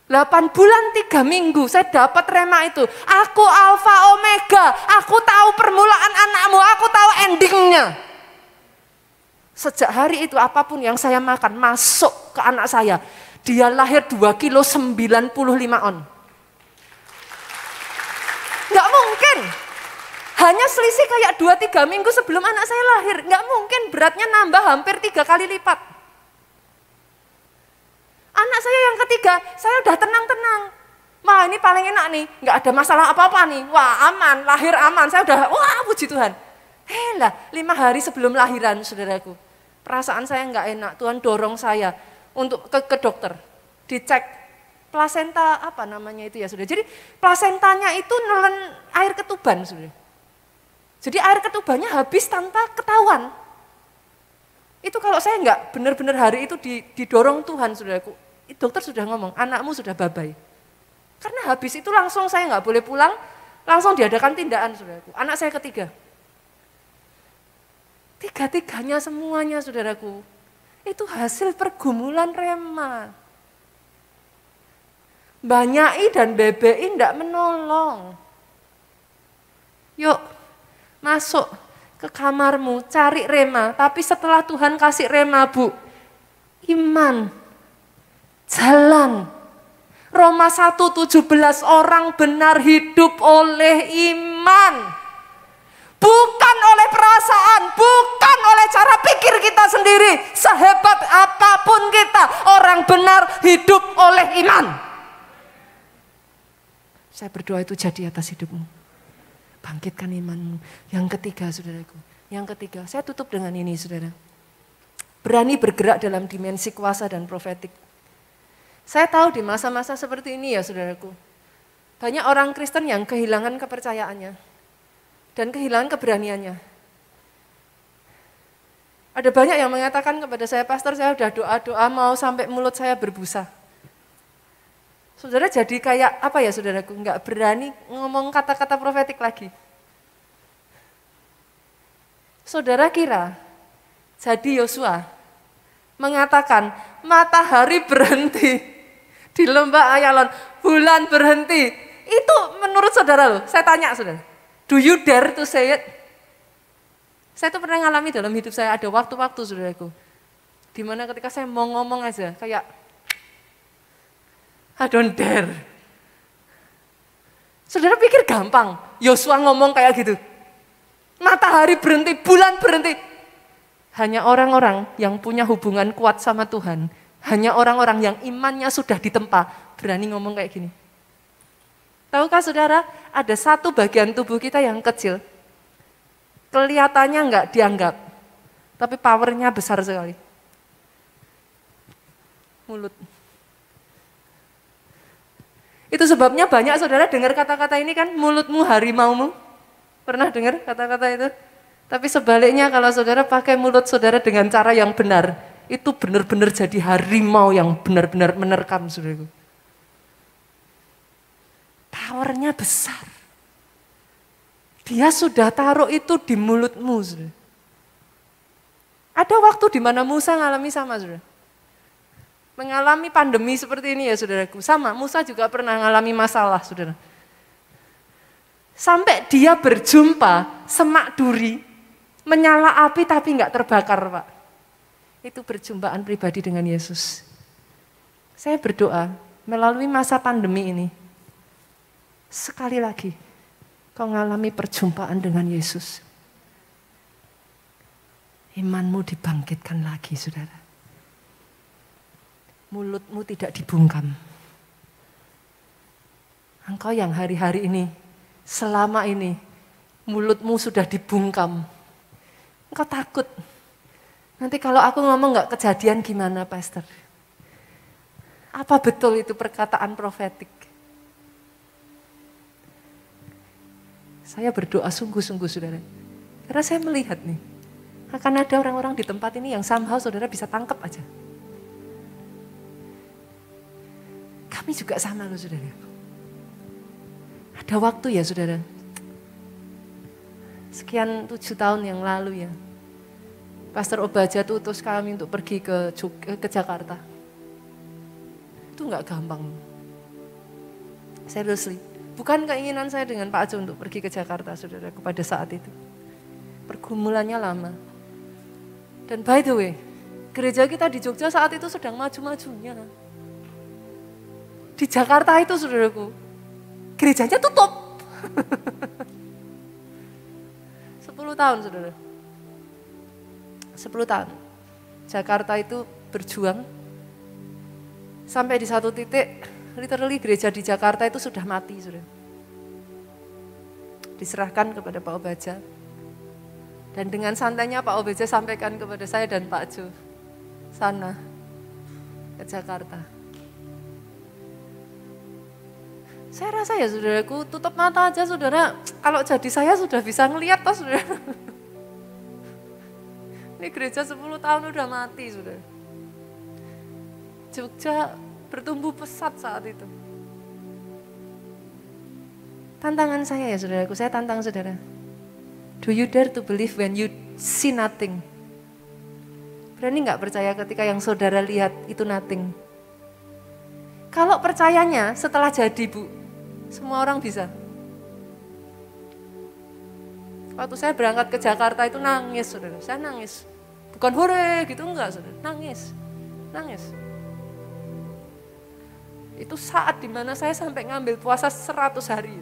8 bulan 3 minggu saya dapat rema itu. Aku alfa omega, aku tahu permulaan anakmu, aku tahu endingnya. Sejak hari itu apapun yang saya makan masuk ke anak saya. Dia lahir 2 kilo 95 on. Enggak mungkin. Hanya selisih kayak 2-3 minggu sebelum anak saya lahir. Enggak mungkin beratnya nambah hampir 3 kali lipat. Anak saya yang ketiga, saya udah tenang-tenang. Wah ini paling enak nih, enggak ada masalah apa-apa nih. Wah aman, lahir aman. Saya udah, wah puji Tuhan. Lah 5 hari sebelum lahiran saudaraku. Perasaan saya enggak enak, Tuhan dorong saya untuk ke dokter. Dicek plasenta apa namanya itu ya saudara. Jadi plasentanya itu nelen air ketuban saudara. Jadi air ketubannya habis tanpa ketahuan. Itu kalau saya enggak benar-benar hari itu didorong Tuhan saudaraku. Dokter sudah ngomong, anakmu sudah babai. Karena habis itu langsung saya enggak boleh pulang, langsung diadakan tindakan saudaraku. Anak saya ketiga. Tiga-tiganya semuanya saudaraku. Itu hasil pergumulan rema. Mbak I dan BBI enggak menolong. Yuk, masuk ke kamarmu, cari rema. Tapi setelah Tuhan kasih rema, Bu, iman, jalan. Roma 1:17 orang benar hidup oleh iman. Bukan oleh perasaan, bukan oleh cara pikir kita sendiri. Sehebat apapun kita, orang benar hidup oleh iman. Saya berdoa itu jadi atas hidupmu. Bangkitkan imanmu. Yang ketiga saudaraku, yang ketiga, saya tutup dengan ini saudara. Berani bergerak dalam dimensi kuasa dan profetik. Saya tahu di masa-masa seperti ini ya saudaraku, banyak orang Kristen yang kehilangan kepercayaannya dan kehilangan keberaniannya. Ada banyak yang mengatakan kepada saya, pastor saya udah doa-doa mau sampai mulut saya berbusa. Saudara jadi kayak apa ya saudaraku, enggak berani ngomong kata-kata profetik lagi. Saudara kira jadi Yosua mengatakan matahari berhenti di lembah Ayalon, bulan berhenti. Itu menurut saudara loh, saya tanya saudara, do you dare to say it? Saya tuh pernah ngalami dalam hidup saya, ada waktu-waktu saudaraku, dimana ketika saya mau ngomong aja kayak I don't dare. Saudara pikir gampang, Yosua ngomong kayak gitu. Matahari berhenti, bulan berhenti. Hanya orang-orang yang punya hubungan kuat sama Tuhan, hanya orang-orang yang imannya sudah ditempa, berani ngomong kayak gini. Tahukah saudara, ada satu bagian tubuh kita yang kecil, kelihatannya enggak dianggap, tapi powernya besar sekali. Mulut. Itu sebabnya banyak saudara dengar kata-kata ini kan, mulutmu harimaumu. Pernah dengar kata-kata itu? Tapi sebaliknya kalau saudara pakai mulut saudara dengan cara yang benar, itu benar-benar jadi harimau yang benar-benar menerkam saudaraku. Powernya besar. Dia sudah taruh itu di mulutmu saudara. Ada waktu di mana Musa ngalami sama saudara. Mengalami pandemi seperti ini ya saudaraku. Sama, Musa juga pernah mengalami masalah saudara. Sampai dia berjumpa semak duri, menyala api tapi enggak terbakar Pak. Itu perjumpaan pribadi dengan Yesus. Saya berdoa melalui masa pandemi ini, sekali lagi kau mengalami perjumpaan dengan Yesus. Imanmu dibangkitkan lagi saudara. Mulutmu tidak dibungkam. Engkau yang hari-hari ini, selama ini, mulutmu sudah dibungkam. Engkau takut. Nanti kalau aku ngomong nggak kejadian gimana, Pastor? Apa betul itu perkataan profetik? Saya berdoa sungguh-sungguh, saudara. Karena saya melihat nih, akan ada orang-orang di tempat ini yang somehow saudara bisa tangkap aja. Kami juga sama loh, saudara. Ada waktu ya, saudara. Sekian 7 tahun yang lalu ya. Pastor Obaja tuh utus kami untuk pergi ke Jakarta. Itu nggak gampang. Seriously. Bukan keinginan saya dengan Pak Ajo untuk pergi ke Jakarta, saudara, pada saat itu. Pergumulannya lama. Dan by the way, gereja kita di Jogja saat itu sedang maju-majunya. Di Jakarta itu, saudaraku, gerejanya tutup. 10 tahun, saudara. 10 tahun. Jakarta itu berjuang. Sampai di satu titik, literally gereja di Jakarta itu sudah mati, saudara. Diserahkan kepada Pak Obaja. Dan dengan santainya Pak Obaja sampaikan kepada saya dan Pak Jo, sana ke Jakarta. Saya rasa ya, saudaraku, tutup mata aja, saudara. Kalau jadi saya sudah bisa ngelihat toh, saudara. Ini gereja 10 tahun udah mati, saudara. Jogja bertumbuh pesat saat itu. Tantangan saya ya, saudaraku, saya tantang saudara. Do you dare to believe when you see nothing? Berani nggak percaya ketika yang saudara lihat itu nothing? Kalau percayanya setelah jadi, Bu, semua orang bisa. Waktu saya berangkat ke Jakarta itu nangis, saudara. Saya nangis. Bukan hore gitu, enggak, saudara. Nangis. Itu saat dimana saya sampai ngambil puasa 100 hari.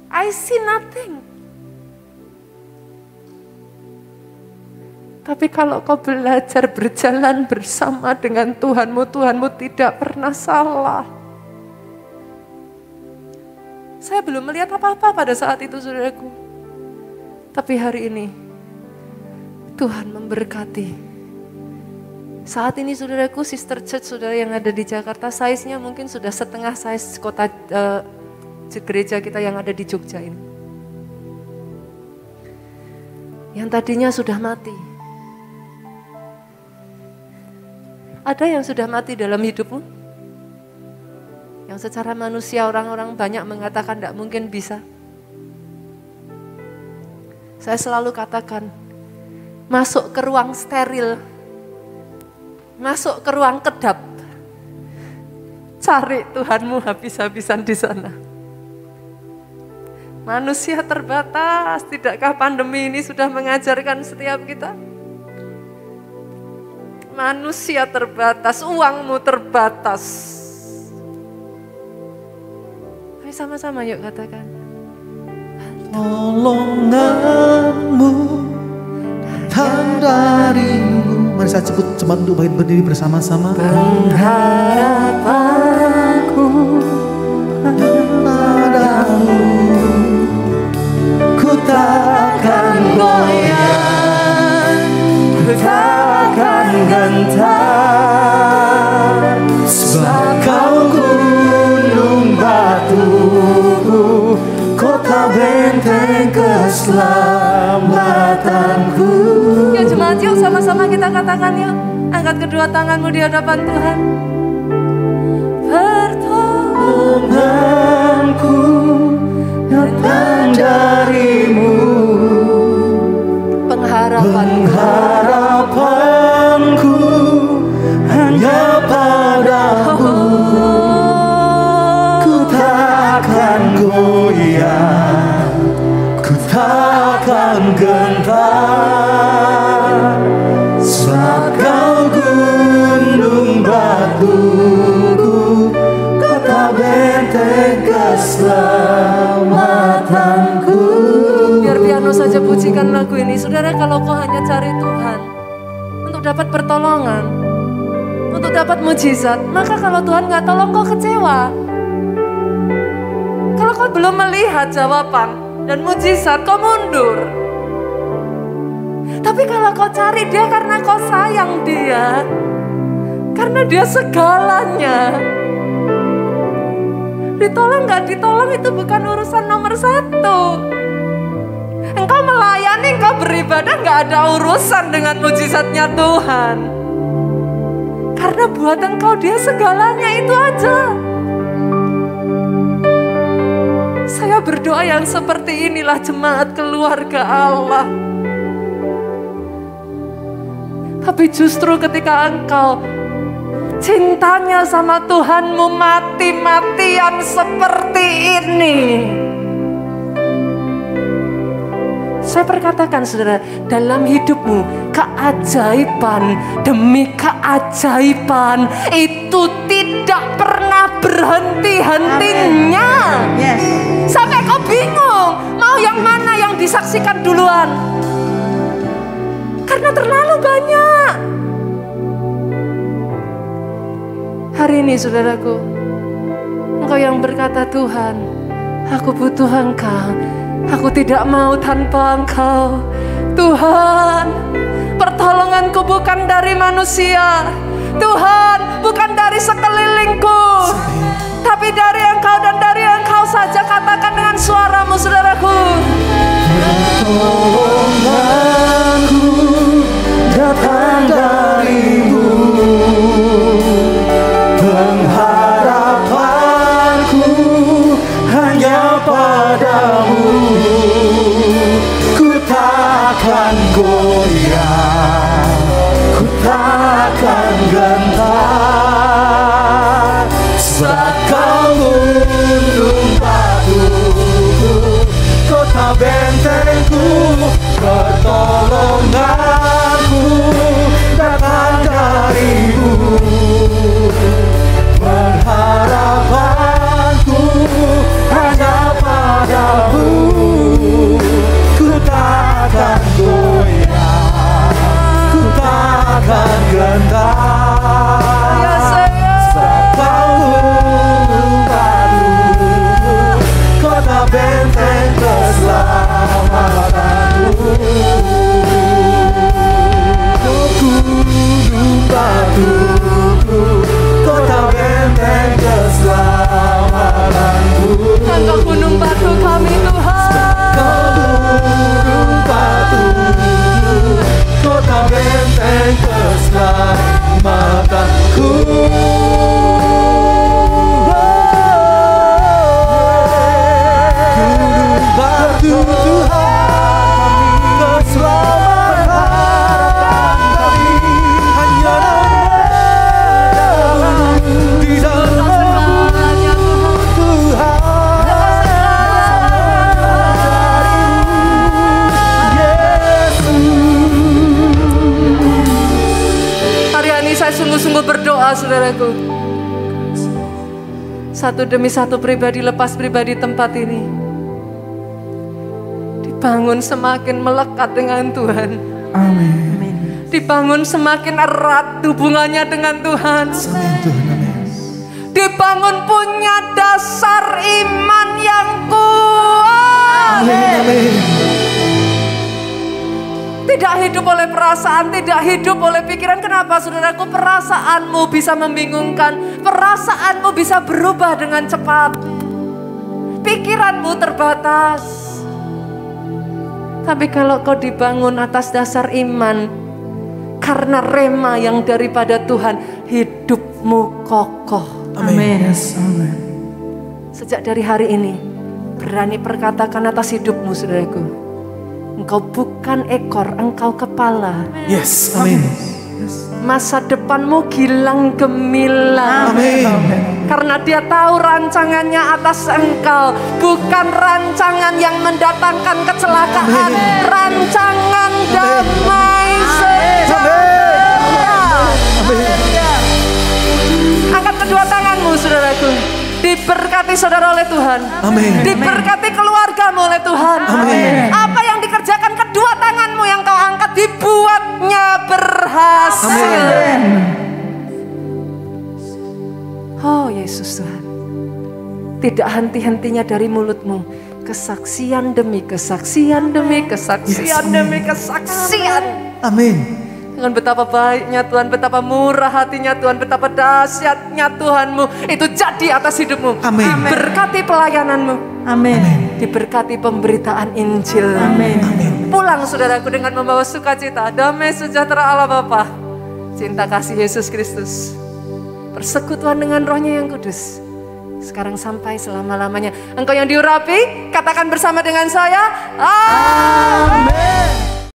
I see nothing. Tapi kalau kau belajar berjalan bersama dengan Tuhanmu, Tuhanmu tidak pernah salah. Saya belum melihat apa-apa pada saat itu, saudaraku. Tapi hari ini, Tuhan memberkati. Saat ini, saudaraku, sister church saudara yang ada di Jakarta, size-nya mungkin sudah setengah size kota gereja kita yang ada di Jogja ini. Yang tadinya sudah mati. Ada yang sudah mati dalam hidupmu? Yang secara manusia orang-orang banyak mengatakan tidak mungkin bisa. Saya selalu katakan, masuk ke ruang steril, masuk ke ruang kedap, cari Tuhanmu habis-habisan di sana. Manusia terbatas, tidakkah pandemi ini sudah mengajarkan setiap kita? Manusia terbatas, uangmu terbatas. Ayo sama-sama yuk katakan. Tolonganmu datang darimu. Mari saya sebut cepat untuk berdiri bersama-sama. Pengharapanku padamu, ku takkan goyah, ku takkan gentar, sebab kau gunung batuku, kota benteng keselamatanku. Ya jemaat, yuk sama-sama kita katakan yuk. Angkat kedua tanganmu di hadapan Tuhan. Pertolonganku datang darimu, pengharapanku hanya padamu. Ku takkan goyah, ku takkan gentar, sebab kau gunung batuku, kota benteng keselamatanku. Biar piano saja pujikan lagu ini. Saudara, kalau kau hanya cari Tuhan untuk dapat pertolongan, untuk dapat mujizat, maka kalau Tuhan gak tolong kau kecewa. Kalau kau belum melihat jawaban dan mujizat, kau mundur. Tapi kalau kau cari dia karena kau sayang dia, karena dia segalanya. Ditolong gak ditolong itu bukan urusan nomor satu. Engkau melayani, engkau beribadah gak ada urusan dengan mujizatnya Tuhan. Karena buat engkau dia segalanya, itu aja. Saya berdoa yang seperti inilah jemaat keluarga Allah. Tapi justru ketika engkau cintanya sama Tuhanmu mati-matian seperti ini, saya perkatakan saudara, dalam hidupmu keajaiban demi keajaiban itu tidak pernah berhenti-hentinya. Yes. Sampai kau bingung mau yang mana yang disaksikan duluan, karena terlalu banyak. Hari ini saudaraku, engkau yang berkata, Tuhan, aku butuh engkau, aku tidak mau tanpa engkau. Tuhan, pertolonganku bukan dari manusia, Tuhan, bukan dari sekelilingku, tapi dari engkau dan dari engkau saja. Katakan dengan suaramu saudaraku. Pertolonganku datang darimu, pengharapanku hanya padamu. Ku takkan goyah, ku takkan gentar, saat kau gunung batuku, kota bentengku. Pertolonganku datang darimu, pengharapanku hanya padamu. Ku takkan goyah, ku takkan gentar, saat kau gunung batuku, kota benteng keselamatanku. Gunung batuku, kota benteng keselamatanku. Engkau gunung batu kami Tuhan. Gunung batuku, kota benteng keselamatanku. Gunung batu Tuhan, keselamatan kami hanya dalam di dalam Tuhan. Hari ini saya sungguh-sungguh berdoa saudaraku. Satu demi satu pribadi lepas pribadi tempat ini dibangun semakin melekat dengan Tuhan. Amin. Dibangun semakin erat hubungannya dengan Tuhan. Amin Tuhan, amin. Dibangun punya dasar iman yang kuat. Amin, amin. Tidak hidup oleh perasaan, tidak hidup oleh pikiran. Kenapa saudaraku? Perasaanmu bisa membingungkan, perasaanmu bisa berubah dengan cepat, pikiranmu terbatas. Tapi kalau kau dibangun atas dasar iman, karena rema yang daripada Tuhan, hidupmu kokoh. Amin. Yes, amin. Sejak dari hari ini, berani perkatakan atas hidupmu saudaraku, engkau bukan ekor, engkau kepala. Yes, amin. Masa depanmu gilang gemilang. Amin. Karena dia tahu rancangannya atas engkau, bukan rancangan yang mendatangkan kecelakaan, rancangan damai sejahtera. Angkat kedua tanganmu saudaraku. Diberkati saudara oleh Tuhan. Amin. Diberkati keluargamu oleh Tuhan. Amin. Apa yang dikerjakan kedua tanganmu yang kau angkat, dibuatnya berhasil. Amin. Oh Yesus Tuhan, tidak henti-hentinya dari mulutmu kesaksian demi kesaksian demi kesaksian demi kesaksian. Amin. Dengan betapa baiknya Tuhan, betapa murah hatinya Tuhan, betapa dahsyatnya Tuhanmu itu jadi atas hidupmu. Amin. Berkati pelayananmu. Amin. Diberkati pemberitaan Injil. Amin. Pulang saudaraku dengan membawa sukacita, damai sejahtera Allah Bapa, cinta kasih Yesus Kristus, persekutuan dengan Roh-Nya yang kudus, sekarang sampai selama-lamanya. Engkau yang diurapi, katakan bersama dengan saya, amin.